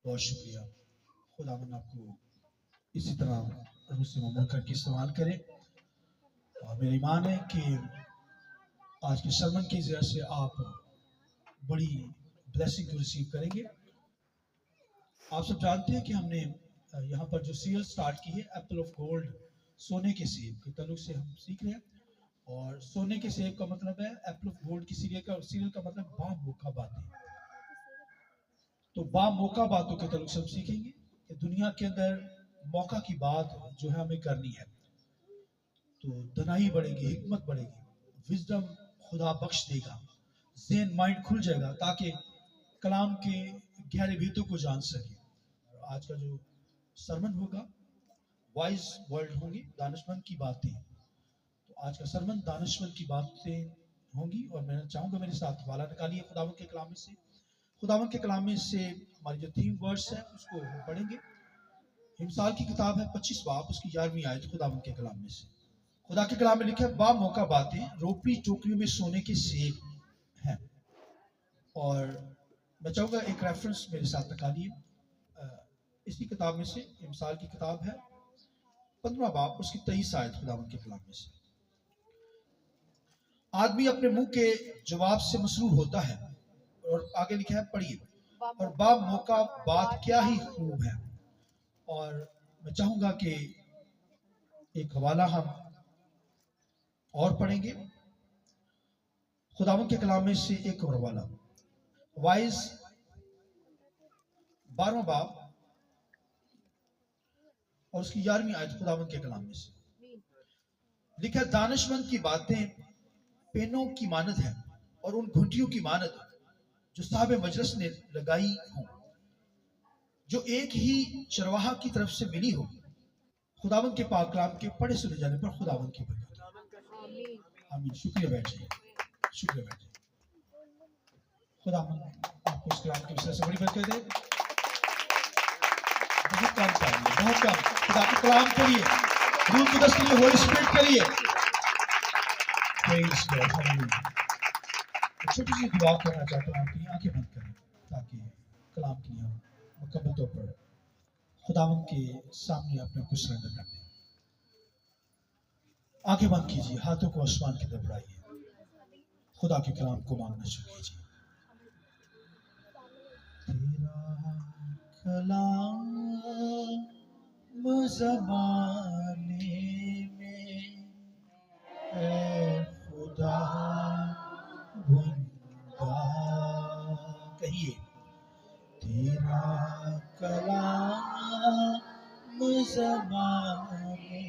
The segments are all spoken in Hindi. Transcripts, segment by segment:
बहुत शुक्रिया। खुदावन आपको इसी तरह रूह से ममनून करके इस्तेमाल करे। और मेरा ईमान है कि आज के सरमन की वजह से आप बड़ी ब्लेसिंग को रिसीव करेंगे। आप सब जानते हैं कि हमने यहाँ पर जो सीरियल स्टार्ट की है, एप्पल ऑफ गोल्ड, सोने के सेब के ताल्लुक से हम सीख रहे हैं। और सोने के सेब का मतलब है एप्पल ऑफ गोल्ड की सीरियल का मतलब बामौका बातें। तो बामौका बातों के ताल्लुक से हम सीखेंगे कि दुनिया के अंदर मौका की बात जो है हमें करनी है, तो दनाई बढ़ेगी, हिकमत बढ़ेगी, विजडम खुदा बख्श देगा, ज़हन माइंड खुल जाएगा ताकि कलाम के गहरे भेदों को जान सके। और आज का जो सरमन होगा वाइज वर्ल्ड होंगी, दानिशमंद की बातें। तो आज का सरमन दानिशमंद की बातें होंगी और मैं चाहूँगा मेरे साथ हवाला निकालिए खुदावन के कलाम में से। खुदावन के कलाम में से हमारी जो 3 वर्ड्स है उसको हम पढ़ेंगे। हिमसाल की किताब है 25 बाब, उसकी 11वीं आयत खुदावन के कलाम में से। खुदा के कलाम में लिखा है, बा मौका बातें रोपी टोकरियों में सोने के सेब हैं। और मैं चाहूँगा एक रेफरेंस मेरे साथ निकालिए, इसी किताब में से, हिमसाल की किताब है 15वां बाब, उसकी 23 आयत खुदावन के कलाम में से। आदमी अपने मुंह के जवाब से मसरूर होता है, और आगे लिखा है पढ़िए, और बा मौका बात क्या ही खूब है। और मैं चाहूंगा कि एक हवाला हम और पढ़ेंगे खुदावन के कलाम में से, एक और हवाला वाइज 12वां बाब और उसकी 11वीं आयत खुदावन के कलाम में से लिखा है, दानिशमंद की बातें पेनों की मानद है और उन घुंटियों की मानद जो साहब मजलिस ने लगाई हो, जो एक ही चरवाहा की तरफ से मिली हो। खुदावन के पाक कलाम के पढ़े सुने जाने पर खुदावन की बरकत। आमीन। शुक्रिया बैठिए, शुक्रिया बैठिए। खुदावन आपको इस कलाम की वजह से बड़ी बरकत दे। बहुत काम चाहिए, बहुत काम खुदा के कलाम के लिए, रूह कुदस के लिए, होली स्पिरिट के लिए। छोटी सी दुआ करना चाहता हूँ, अपनी आंखें बंद करें ताकि कलाम के लिए हम मुकम्मल तौर पर खुदावन के सामने अपने को सरेंडर कर दें। आंखें बंद कीजिए, हाथों को आसमान की तरफ बढ़ाइए, खुदा के कलाम को मांगना शुरू कीजिए। तेरा कलाम ज़माने में है खुदा बंदा, कहिए, तेरा कलाम ज़माने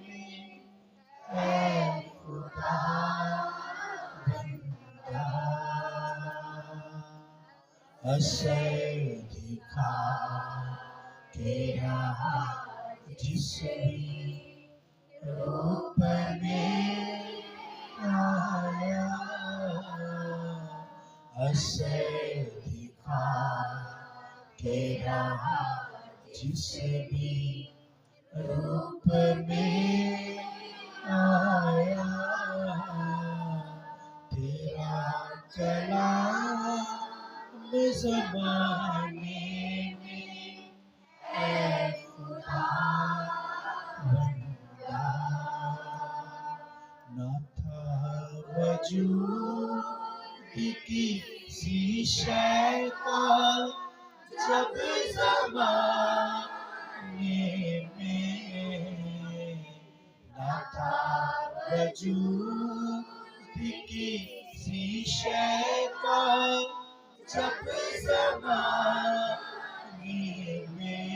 में है खुदा बंदा, असर दिखा के रहा जिस भी रूप में आया, असर दिखा के रहा जिस भी रूप में आया, तेरा कलाम ज़माने में है खुदा बंदा, न था वजूद किसी शय का जब ज़माने में, न था वजूद किसी शय का जब ज़माने में,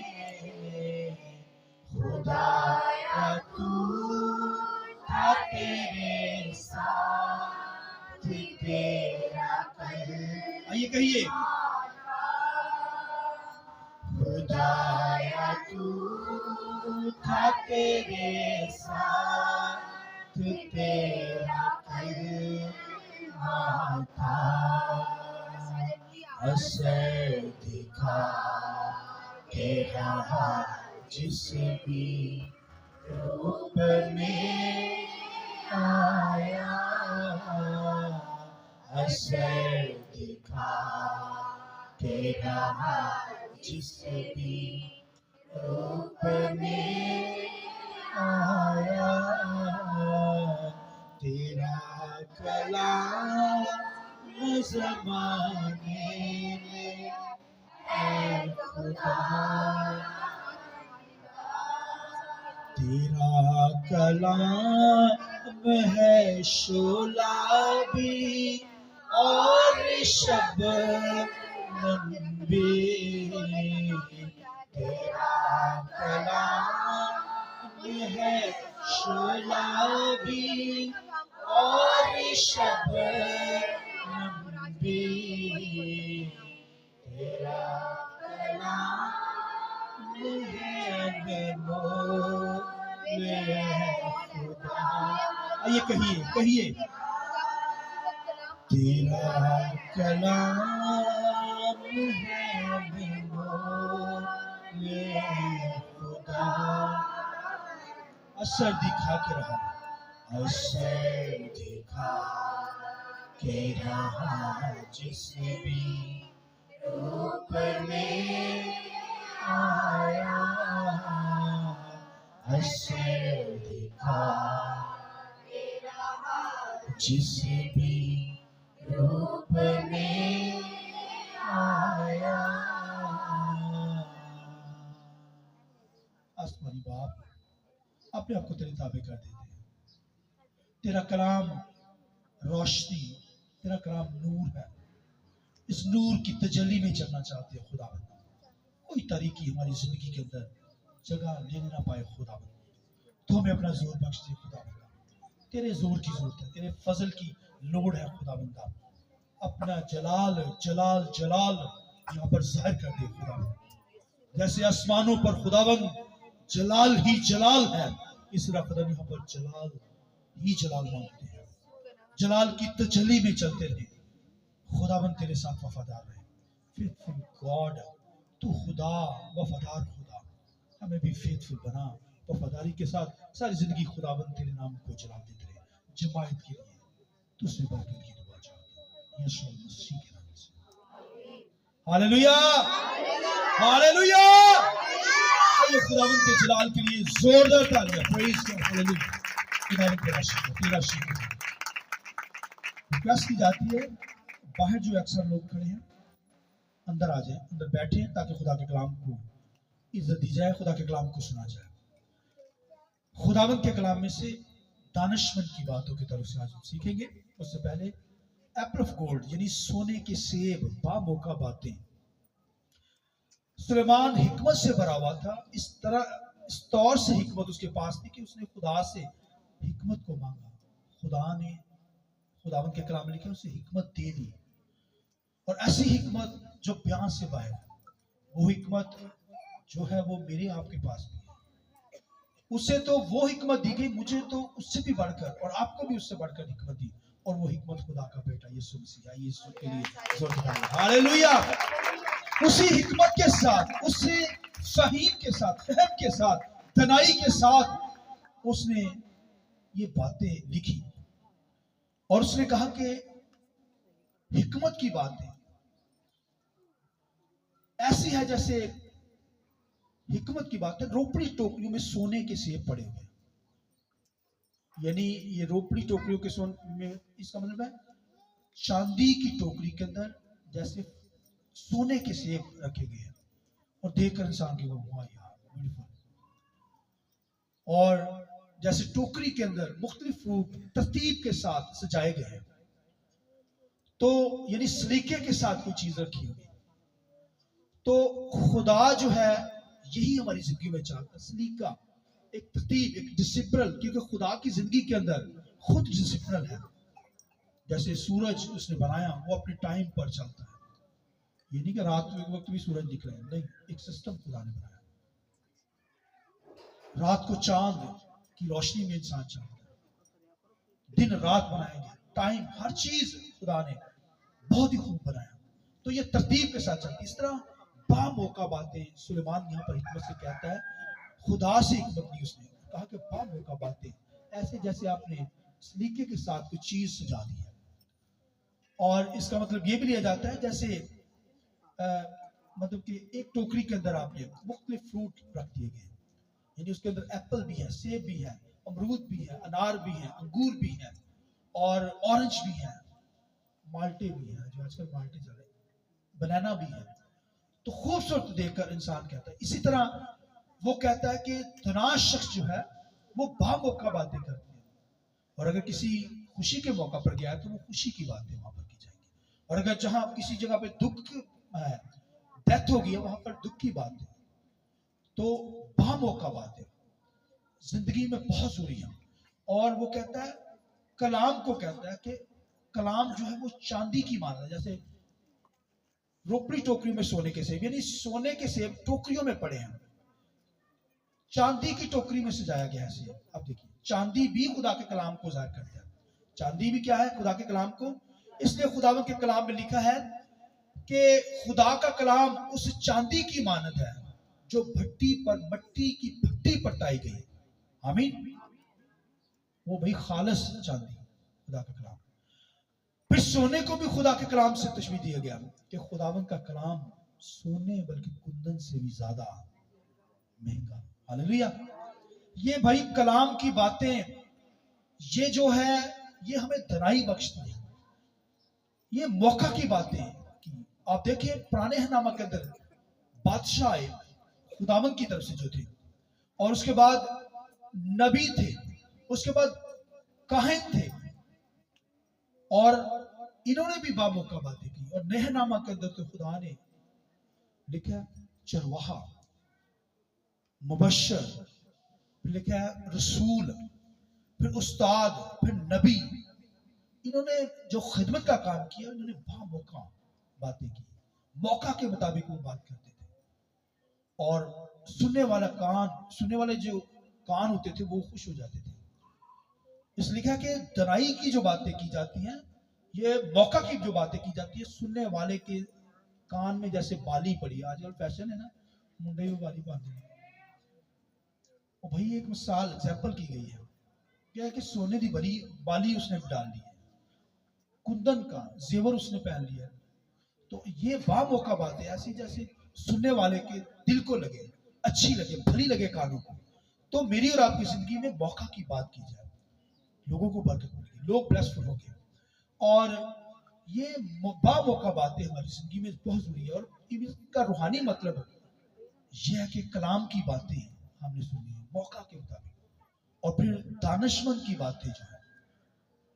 खुदाया तू था तेरे साथ तेरा कर, आइए कहिए, खुदाया तू था तेरे साथ तेरा करना था, असर दिखा के रहा जिस भी रूप में आया, असर दिखा के रहा जिस भी रूप में आया, तेरा कलाम ज़माने में है खुदा, तेरा कलाम है शोला भी और शबनम भी, तेरा कलाम है शोला भी और शबनम भी, तेरा कलाम है अनमोल है खुदा। आइए कहिए कहिए, तेरा कलाम है अनमोल है खुदा। असर दिखा के रहा, असर दिखा के रहा, जिस भी रूप में आया, असर दिखा जिस भी रूप में आया। आसमानी बाप, अपने आप को तेरे ताबे कर देते हैं। तेरा कलाम रोशनी, तेरा कलाम नूर है। इस नूर की तजल्ली में चलना चाहते हो खुदा। कोई तारीकी हमारी जिंदगी के अंदर जगह लेने ना पाए खुदा, तो हमें अपना जोर बख्श दे खुदा। तेरे जोर की जरूरत है, तेरे फजल की लोड़ है खुदा बंदा। अपना जलाल जलाल जलाल यहाँ पर जाहिर कर दे खुदा। जैसे आसमानों पर खुदाबंद जलाल ही जलाल है, इस तरह खुदा यहाँ पर जलाल ही जलाल मांगते हैं। जलाल की तजल्ली में चलते रहे खुदाबंद, तेरे साथ वफादार रहे। फेथफुल गॉड, तू खुदा वफादार खुदा, हमें भी फेथफुल बना, वफादारी के साथ सारी जिंदगी खुदाबंद तेरे नाम को जला देते रहे। जमायत के लिए तुझसे बरकत की दुआ चाहते यीशु मसीह के नाम से, हालेलुया हालेलुया। आइए खुदावंद के जलाल के लिए जोरदार तालियां, प्रेज़ गॉड, हालेलुया। खुदावंद तेरा शुक्र, तेरा शुक्र। रिक्वेस्ट की जाती है बाहर जो अक्सर लोग खड़े हैं अंदर आ जाए, अंदर बैठे, ताकि खुदा के कलाम को इज्जत दी जाए, खुदा के कलाम को सुना जाए। खुदावंद के कलाम में से दानिशमंद की बातों की तरफ से आज हम सीखेंगे। उससे पहले एप्पल ऑफ गोल्ड यानी सोने के सेब, बामौका बातें। सुलेमान हिकमत से भरा हुआ था। इस तौर से हिकमत उसके पास थी कि उसने खुदा से हिकमत को मांगा। खुदा ने खुदावंद के कलाम में लिखा उसे हिकमत दे दी, और ऐसी हिकमत जो बयान से बाहर, वो हिकमत जो है वो मेरे आपके पास भी है। उसे तो वो हिकमत दी गई, मुझे तो उससे भी बढ़कर, और आपको भी उससे बढ़कर हिकमत दी, और वो हिकमत खुदा का बेटा यीशु मसीह है। यीशु के लिए जोर लगाइए, हालेलुया। उसी हिकमत के साथ, उसी फहीम के साथ, फहम के साथ, तनाई के साथ उसने ये बातें लिखी, और उसने कहा कि हिकमत की बातें ऐसी है जैसे हिकमत की बात है रोपड़ी टोकरियों में सोने के सेब पड़े हुए। यानी ये रोपड़ी टोकरियों के सोने में, इसका मतलब है चांदी की टोकरी के अंदर जैसे सोने के सेब रखे गए हैं, और देखकर इंसान की वो हुआ यार ब्यूटीफुल। और जैसे टोकरी के अंदर मुख्तलिफ फ्रूट तरतीब के साथ सजाए गए हैं, तो यानी सलीके के साथ कोई चीज रखी हुई। तो खुदा जो है यही हमारी जिंदगी में चाहता है, सलीका, एक तरतीब, एक डिसिप्लिन, क्योंकि खुदा की जिंदगी के अंदर खुद डिसिप्लिन है। जैसे सूरज उसने बनाया, वो अपने टाइम पर चलता है। ये नहीं कि रात के वक्त भी सूरज दिख रहा है, नहीं, एक सिस्टम खुदा ने बनाया। रात को चांद की रोशनी में इंसान चलता है, दिन रात बनाया गया, टाइम, हर चीज खुदा ने बहुत ही खूब बनाया। तो ये तरतीब के साथ चलती। इस तरह बामौका बातें, सुलेमान यहाँ पर हिकमत से कहता है, खुदा से हिकमत दी उसने, कहा कि बामौका बातें ऐसे जैसे आपने सलीके के साथ कोई चीज सजा दी है। और इसका मतलब ये भी लिया जाता है जैसे मतलब कि एक टोकरी के अंदर आपने मुख्तलिफ फ्रूट रख दिए गए, यानी उसके अंदर एप्पल भी है, सेब भी है, अमरूद भी है, अनार भी है, अंगूर भी है और ऑरेंज भी है, माल्टे भी है, जो आजकल माल्टे चल रहे, बनाना भी है। तो खूबसूरत देखकर इंसान कहता है। इसी तरह वो कहता है कि धनाश शख्स जो है वो बामौका बातें करते हैं, और अगर किसी खुशी के मौका पर गया तो वो खुशी की बातें वहां पर की जाएंगी, और अगर जहां किसी जगह पे दुख है, डेथ हो गई है, वहां पर दुख की बात है। तो बामौका बातें जिंदगी में बहुत जरूरी है। और वो कहता है, कलाम को कहता है कि कलाम जो है वो चांदी की माना है, जैसे रोपड़ी टोकरी में सोने के सेब, यानी सोने के सेब टोकरियों में पड़े हैं, चांदी की टोकरी में सजाया गया है सेब। अब देखिए, चांदी भी खुदा के कलाम को जाहिर करता है। चांदी भी क्या है? खुदा के कलाम को। इसलिए खुदावंद के कलाम में लिखा है कि खुदा का कलाम उस चांदी की मानद है जो भट्टी पर, मट्टी की भट्टी पर ताई गई। आमीन। वो भाई खालस चांदी, खुदा का कलाम। फिर सोने को भी खुदा के कलाम से तशबीह दिया गया कि खुदावंद का कलाम सोने बल्कि कुंदन से भी ज्यादा महंगा। हालेलुया। ये भाई कलाम की बातें, ये जो है ये हमें धनाई बख्शती है, ये मौका की बातें की। आप देखिए पुराने नामा के अंदर बादशाह आए खुदावंद की तरफ से जो थे, और उसके बाद नबी थे, उसके बाद काहिन थे, और इन्होंने भी बामौका बातें की। और नहनामा के अंदर तो खुदा ने लिखा चरवाहा, मुबश्शर, फिर लिखा है रसूल, फिर उस्ताद, फिर नबी। इन्होंने जो खिदमत का काम किया, इन्होंने बामौका बातें की, मौका के मुताबिक वो बात करते थे। और सुनने वाले जो कान होते थे वो खुश हो जाते थे। इस लिखा कि दनाई की जो बातें की जाती हैं, ये मौका की जो बातें की जाती है, सुनने वाले के कान में जैसे बाली पड़ी। आजकल फैशन है ना, मुंडे में बाली बांधे। और भाई एक मिसाल एग्जाम्पल की गई है, क्या है कि सोने की बड़ी बाली उसने डाल ली है, कुंदन का जेवर उसने पहन लिया। तो ये बामौका बातें ऐसी जैसे सुनने वाले के दिल को लगे, अच्छी लगे, भली लगे कानों को। तो मेरी और आपकी जिंदगी में मौका की बात की जाए, लोगों को बरकत मिलेगी, लोग ब्लेस्ड होंगे। और ये बामौका बातें हमारी जिंदगी में बहुत जरूरी है। और इसका रूहानी मतलब यह है कि कलाम की बातें हमने सुनी है मौका के मुताबिक। और फिर दानिशमंद की बातें जो है,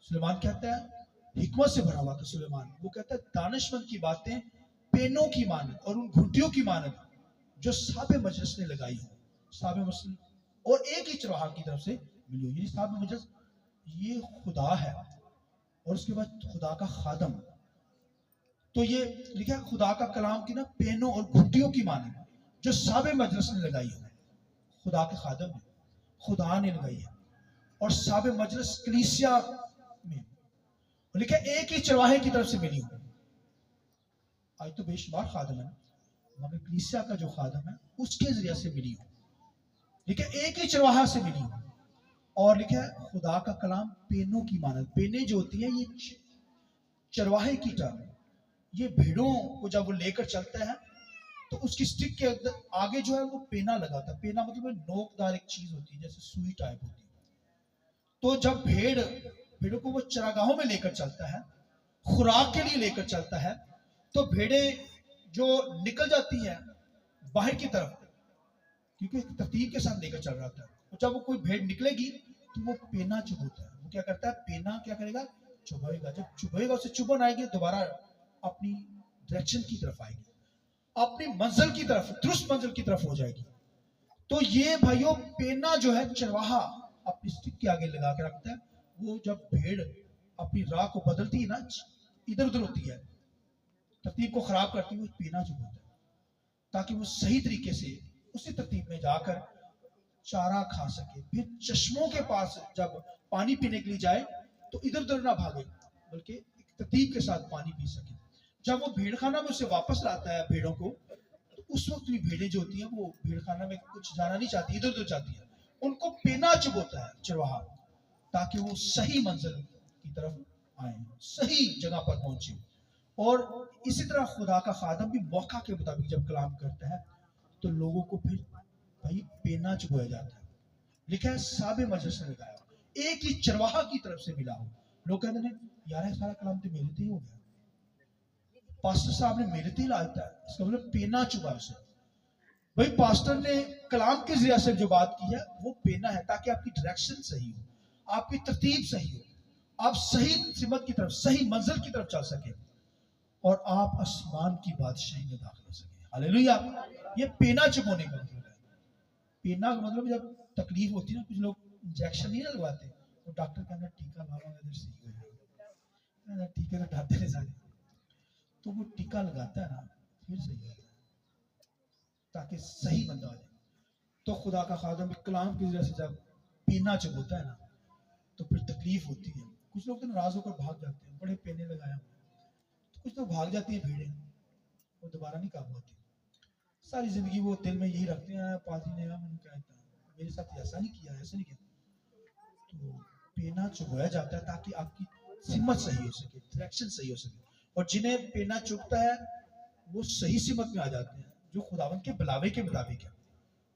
सुलेमान कहता है, हिकमत से भरा हुआ था सुलेमान, वो कहता है दानिशमंद की बातें पेनों की मानद और उन घुंटियों की मानद जो साबे मजलिस ने लगाई हो। साबे मजलिस और एक ही चरवाहा की तरफ से मिली हो, यानी साबे मजलिस ये खुदा है, और उसके बाद खुदा का खादम। तो ये लिखा खुदा का कलाम की ना पेनों और घुंटियों की मानद जो साबे मजलिस ने लगाई हो। खुदा के खादम ने, खुदा ने लगाई है। और साबे मजलिस कलीसिया में लिखा एक ही चरवाहे की तरफ से मिली हो। आज तो बेशुमार खादम है, मगर कलीसिया का जो खादम है उसके जरिए से मिली हो। लिखा एक ही चरवाहा से मिली हो। और लिखा है खुदा का कलाम पेनों की मानद। पेने जो होती है ये चरवाहे की टर्म, ये भेड़ों को जब वो लेकर चलता है तो उसकी स्टिक के आगे जो है वो पेना लगा था। पेना मतलब नोकदार एक चीज होती है, जैसे सुई टाइप होती है। तो जब भेड़ों को वो चरागाहों में लेकर चलता है, खुराक के लिए लेकर चलता है, तो भेड़े जो निकल जाती हैं बाहर की तरफ, क्योंकि तरतीब के साथ लेकर चल रहा था। तो जब वो कोई भेड़ निकलेगी तो वो पेना चुभता है। वो क्या करता है? पेना क्या करेगा? चुभेगा। जब चुभेगा, उसे चुभन आएगी, दोबारा अपनी डायरेक्शन की तरफ आएगी, अपनी मंजिल की तरफ, दुरुस्त मंजिल की तरफ हो जाएगी। तो ये भाइयों पेना जो है चरवाहा अपनी स्टिक के आगे लगा के रखता है। वो जब भेड़ अपनी राह को बदलती है ना, इधर उधर होती है, तरतीब को खराब करती है, वो पेना जो होता है, ताकि वो सही तरीके से उसी तरतीब में जाकर चारा खा सके। फिर चश्मों के पास जब पानी पीने के लिए जाए तो इधर उधर ना भागे, बल्कि एक तरतीब के साथ पानी पी सके। जब वो भेड़खाना में उसे वापस लाता है भेड़ों को, तो उस वक्त भी भेड़ें जो होती हैं वो भेड़खाना में कुछ जाना नहीं चाहती, इधर उधर जाती है। उनको पेना चुभोता है चरवाहा, ताकि वो सही मंजिल की तरफ आए, सही जगह पर पहुंचे। और इसी तरह खुदा का खादम भी मौका के मुताबिक जब कलाम करता है तो लोगों को फिर भाई पेना चुभोया जाता है। लिखा है साबे मजलिस ने लगाया, एक ही चरवाहा की तरफ से मिला हो। लोग कहते हैं यार सारा कलाम तो मेरे ही हो गया, पास्टर साहब ने मेरे ही लाता है, इसका मतलब पेना चुभा उसे। भाई पास्टर ने कलाम के जरिए से जो बात की है वो पेना है, ताकि आपकी डायरेक्शन सही हो, आपकी तरतीब सही हो, आप सही सिमत की तरफ, सही मंजिल की तरफ चल सके और आप आसमान की बादशाही में दाखिल हो सके। हालेलुया। ये पेना चुभोने का मतलब है। पेना का मतलब जब तकलीफ होती है ना, कुछ लोग इंजेक्शन नहीं लगवाते, तो डॉक्टर कहना टीका लगाओगे इधर सही हो जाएगा, टीके लगाते हैं सारे, तो वो टीका लगाता है ना फिर सही हो जाता है, ताकि सही बंदा हो जाए। तो खुदा का खादम कलाम की वजह से जब पेना चुभोता है ना तो फिर तकलीफ होती है। कुछ लोग तो नाराज होकर भाग जाते हैं, बड़े पेने लगाए हुए, तो कुछ लोग भाग जाती है भीड़ें, वो दोबारा नहीं काबू होती। सारी जिंदगी वो दिल में यही रखते हैं, पादरी ने मैंने क्या मेरे साथ ऐसा नहीं किया, ऐसा नहीं किया। तो पेना चुभोया जाता है ताकि आपकी सिमत सही हो सके, डायरेक्शन सही हो सके। और जिन्हें पेना चुभता है वो सही सिमत में आ जाते हैं, जो खुदावन के बुलावे के मुताबिक है।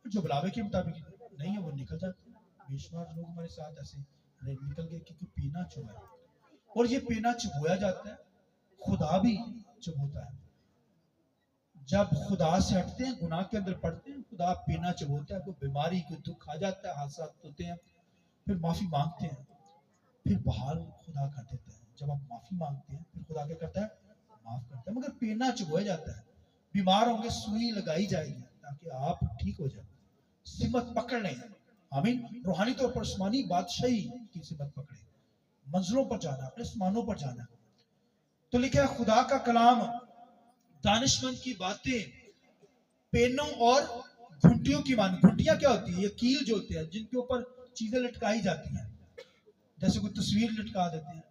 जो बुलावे के मुताबिक नहीं है वो निकल जाते हैं। बेशुमार लोग हमारे साथ ऐसे निकल गए क्योंकि पेना चुभा है। और ये पेना चुभोया जाता है, खुदा भी चुभोता है। जब खुदा से हटते हैं, गुनाह के अंदर पड़ते हैं, खुदा पेना चुभोता है। कोई बीमारी, कोई दुख आ जाता है, हादसा होते हैं, फिर माफी मांगते हैं, फिर बहाल खुदा कर देता है। जब आप माफी मांगते हैं फिर खुदा क्या करता है, माफ करता है। मगर पेना चुभोया जाता है। बीमार होंगे, सुई लगाई जाएगी ताकि आप ठीक हो जाए, सिमत पकड़ लें। आमीन। रूहानी तौर पर आसमानी बादशाही की सिमत पकड़े, मंजिलों पर जाना, अपने आसमानों पर जाना। तो लिखा है खुदा का कलाम दानिशमंद की बातें पेनों और घुंटियों की मानी। घुंटियां क्या होती है? ये कील जो होते हैं जिनके ऊपर चीजें लटकाई जाती हैं, जैसे कोई तस्वीर लटका देते हैं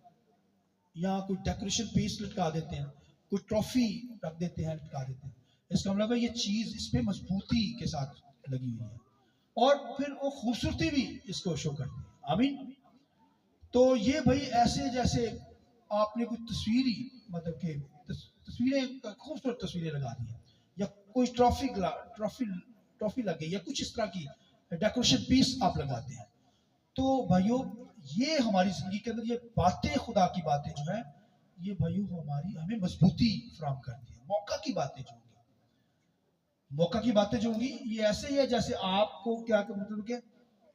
या कोई डेकोरेशन पीस लटका देते हैं, कोई ट्रॉफी रख देते हैं, लटका देते हैं। इसका मतलब है ये चीज इस पे मजबूती के साथ लगी हुई है और फिर वो खूबसूरती भी इसको शो करती है। आमीन। तो ये भाई ऐसे जैसे आपने कोई तस्वीर ही मतलब कि तस्वीरें, खूबसूरत तस्वीरें लगा दी हैं, या कोई ट्रॉफी लग गई, या कुछ इस तरह की डेकोरेशन पीस आप लगाते हैं। तो भाइयों ये हमारी जिंदगी के अंदर ये बातें, खुदा की बातें जो है, ये भाइयों हमें मजबूती फराहम करती है। मौका की बातें जो होंगी, मौका की बातें जो होंगी, ये ऐसे ही है जैसे आपको क्या मतलब के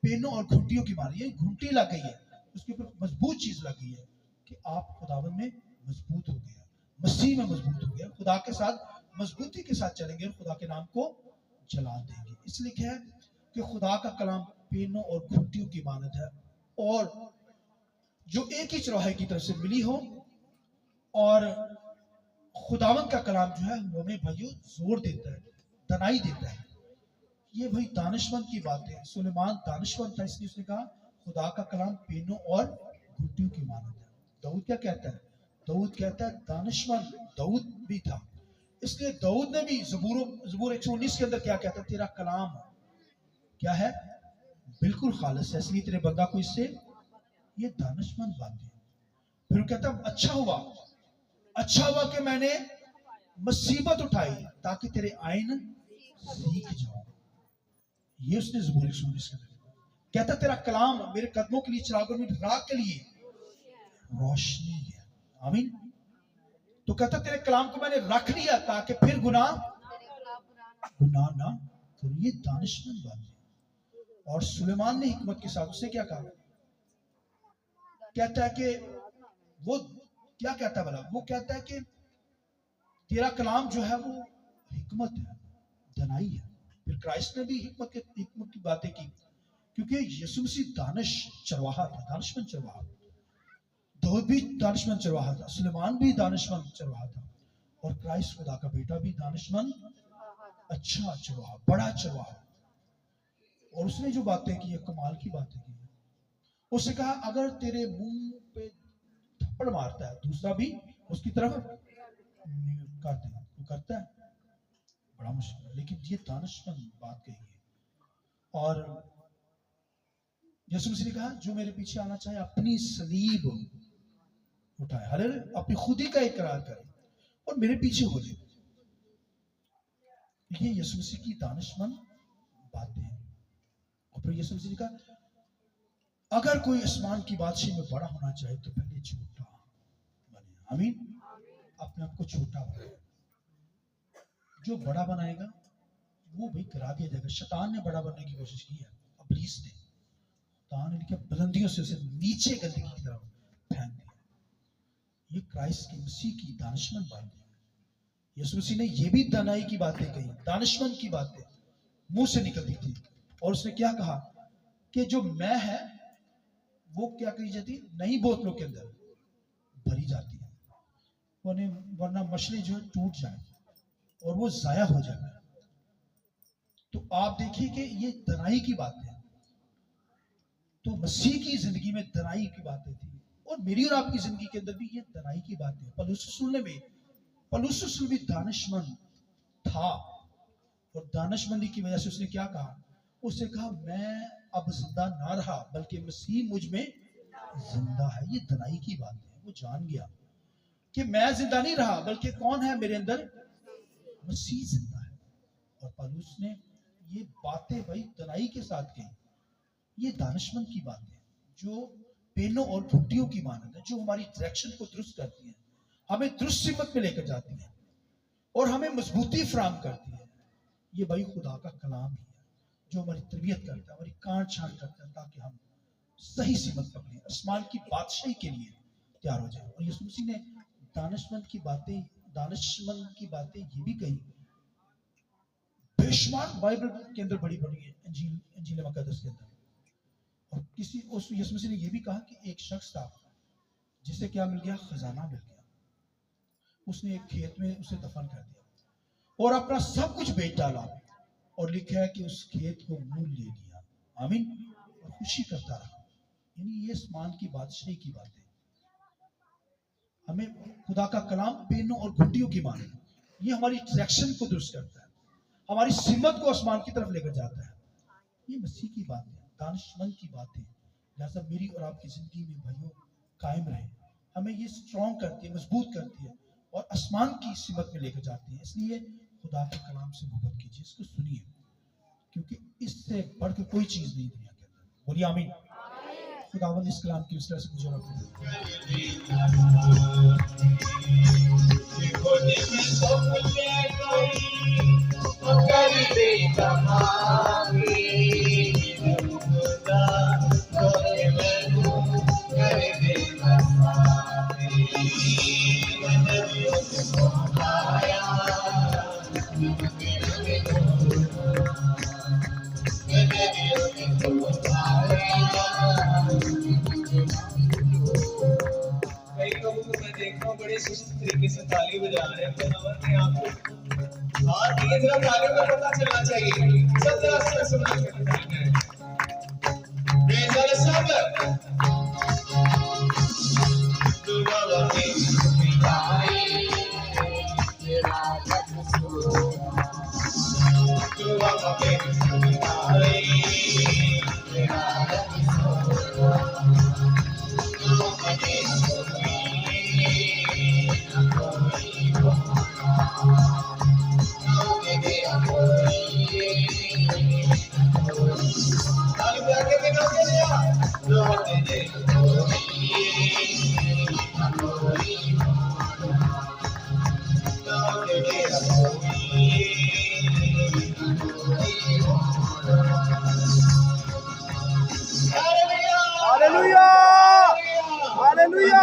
पेनों और घुंटियों की मार, ये घुंटी लग गई है, उसके ऊपर मजबूत चीज लग गई है कि आप खुदावन में मजबूत हो गए, मसीह में मजबूत हो गए, खुदा के साथ मजबूती के साथ चलेंगे और खुदा के नाम को जला देंगे। इसलिए क्या है कि खुदा का कलाम पेनों और घुंटियों की मानद है, और जो एक ही चौराहे की तरफ से मिली हो। और खुदावन का कलाम जो है वो हमें भाइयों जोर देता है, दनाई देता है। ये भाई दानिशमंद की बात है। सुलेमान दानिशमंद था, इसलिए उसने कहा खुदा का कलाम पेनों और घुंटियों की मानद है। दाऊद क्या कहता है? दाऊद कहता है दानिशमंद दाऊद भी था, इसलिए दाऊद ने भी ज़बूर 119 के अंदर क्या कहता है? तेरा कलाम क्या है? बिल्कुल खालिस है, इसलिए तेरे बंदा को इससे ये दानिशमंद बातें। फिर वो कहता अच्छा हुआ कि मैंने मुसीबत उठाई ताकि तेरे आइन सीख जाऊं। ये उसने ज़बूर 119 के अंदर कहता, तेरा कलाम मेरे कदमों के लिए चिराग और मेरी राह के लिए रोशनी है। आमीन। तो कहता तेरे कलाम को मैंने रख लिया ताकि फिर गुनाह ना करूं। ये दानिशमंद बात है। और सुलेमान ने हिकमत के साथ उससे क्या कहा? कहता है कि वो क्या कहता है भला? वो कहता है कि तेरा कलाम जो है वो हिकमत है, दनाई है। फिर क्राइस्ट ने भी हिकमत की बातें की, क्योंकि यीशु मसीह दानिश चरवाहा था, दानिशमंद चरवाहा। दाऊद भी दानिशमंद चरवाहा था, सुलेमान भी दानिशमंद चरवाहा था, और क्राइस्ट खुदा का बेटा भी दानिशमंद, अच्छा चरवाहा, बड़ा चरवाहा। और उसने जो बातें की, कमाल की बातें की। उसने कहा अगर तेरे मुंह पे थप्पड़ मारता है, दूसरा भी उसकी तरफ करते हैं, तो करता है, बड़ा मुश्किल है। लेकिन ये दानिशमंद बात कही है। और यीशु मसीह ने कहा जो मेरे पीछे आना चाहे अपनी सलीब उठाए, हालेलुया, अपनी खुदी का इकरार करे। और मेरे पीछे हो ले। ये यीशु मसीह की दानिशमंद बातें हैं। और फिर यीशु मसीह ने कहा अगर कोई आसमान की बादशाही में बड़ा होना चाहे तो पहले छोटा बने। आमीन। अपने आप को छोटा बनाए। जो बड़ा बनाएगा वो भाई गिरा दिया जाएगा। शैतान ने बड़ा बनने की कोशिश की है, इब्लीस ने। शैतान ने क्या बुलंदियों से उसे नीचे गंदगी की तरफ फेंक दिया। ये क्राइस्ट की मसीह की दानिशमंद बातें हैं। यीशु मसीह ने ये भी दानाई की बातें कही, दानिशमंद की बातें मुंह से निकलती थी। और उसने क्या कहा कि जो मैं है वो क्या कही जाती, नई बोतलों के अंदर भरी जाती है, वरना मछली जो है टूट जाए और वो जाया हो जाए। तो आप देखिए कि ये दनाई की बात है। तो मसीह की जिंदगी में दनाई की बातें थी और मेरी और आपकी जिंदगी के अंदर भी ये दनाई की बातें हैं। पौलुस रसूल भी दानिशमंद था और दानिशमंदी की वजह से उसने क्या कहा, उसने कहा मैं अब जिंदा ना रहा बल्कि मसीह मुझ में जिंदा है। ये दनाई की बात है। वो जान गया कि मैं जिंदा नहीं रहा बल्कि कौन है मेरे अंदर, मसीह जिंदा है। और पौलुस ने ये बातें भाई दनाई के साथ कही। ये दानिशमंद की बात है जो पेनों और घुट्टियों की मानद है, जो हमारी डायरेक्शन को दुरुस्त करती है, हमें दुरुस्त सिमत में लेकर जाती है और हमें मजबूती फराहम करती है। ये भाई खुदा का कलाम ही है जो हमारी तरबियत करता है, हमारी काट छांट करता है ताकि हम सही सिमत पकड़ें, आसमान की बादशाही के लिए तैयार हो जाए। और यीशु मसीह ने दानिशमंद की बातें ये भी कही। बेशुमार बाइबल के अंदर बड़ी बड़ी है, इंजील मुकद्दस के अंदर। और यीशु मसीह ने ये भी कहा कि एक शख्स था जिसे क्या मिल गया, खजाना मिल गया। उसने एक खेत में उसे दफन कर दिया और अपना सब कुछ बेच डाला और लिखा है कि उस खेत को मूल ले लिया। आमीन। और खुशी करता रहा। यानी ये आसमान की बादशाही की बात है। हमें खुदा का कलाम पेनों और घुट्टियों की माने, ये हमारी डायरेक्शन को दुरुस्त करता है, हमारी सिमत को आसमान की तरफ लेकर जाता है। ये मसीह की बात है, दानिशमंद की बात है। जैसा मेरी और आपकी जिंदगी में भाइयों कायम रहे, हमें ये स्ट्रॉन्ग करती है, मजबूत करती है और आसमान की सिमत में लेकर जाती है। इसलिए खुदा के कलाम से मोहब्बत कीजिए, इसको सुनिए, क्योंकि इससे बढ़कर कोई चीज नहीं दुनिया के अंदर। बोलिए आमीन। खुदावंद इस कलाम की उस तरह से गुजारा बड़े सुस्त तरीके से ताली बजा रहे हैं, ने आपको और धीरे धीरे तालियों का पता चलना चाहिए। सब जरा से सुना के बताना है। बेजार सब दुआ वाली मिठाई तेरा दुआ वाली मिठाई तेरा हालेलुया हालेलुया।